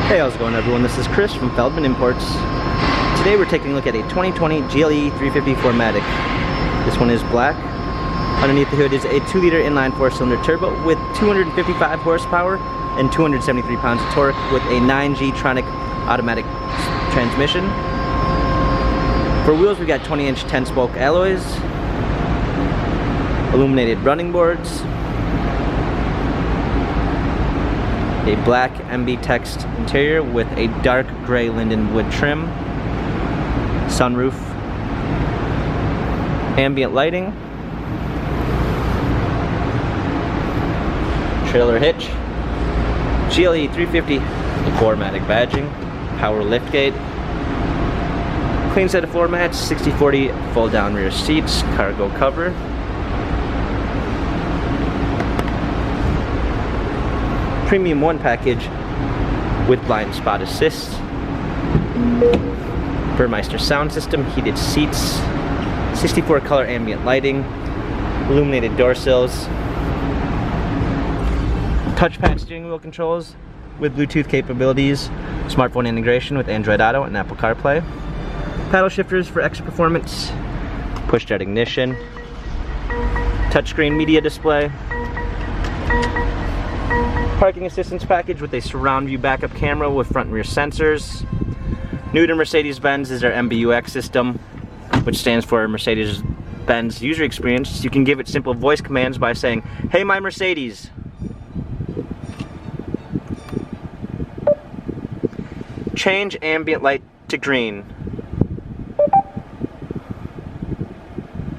Hey, how's it going everyone? This is Chris from Feldmann Imports. Today we're taking a look at a 2020 GLE 350 4MATIC. This one is black. Underneath the hood is a 2-liter inline 4-cylinder turbo with 255 horsepower and 273 pounds of torque with a 9G Tronic automatic transmission. For wheels, we've got 20-inch 10-spoke alloys, illuminated running boards, a black MB text interior with a dark gray linden wood trim, sunroof, ambient lighting, trailer hitch, GLE 350 4MATIC badging, power liftgate, clean set of floor mats, 60/40 fold down rear seats, cargo cover, Premium 1 package with blind spot assist, Burmeister sound system, heated seats, 64 color ambient lighting, illuminated door sills, touchpad steering wheel controls with Bluetooth capabilities, smartphone integration with Android Auto and Apple CarPlay, paddle shifters for extra performance, push start ignition, touchscreen media display, parking assistance package with a surround view backup camera with front and rear sensors. New to Mercedes-Benz is our Mbux System, which stands for Mercedes-Benz User Experience. You can give it simple voice commands by saying, "Hey, my Mercedes." Change ambient light to green.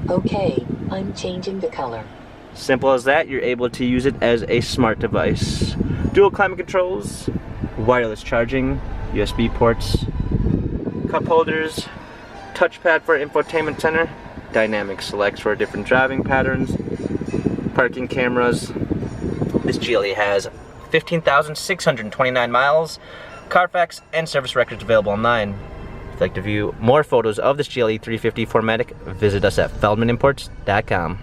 Okay, I'm changing the color. Simple as that. You're able to use it as a smart device. Dual climate controls, wireless charging, USB ports, cup holders, touchpad for infotainment center, dynamic selects for different driving patterns, parking cameras. This GLE has 15,629 miles, Carfax and service records available online. If you'd like to view more photos of this GLE 350 4MATIC, visit us at feldmannimports.com.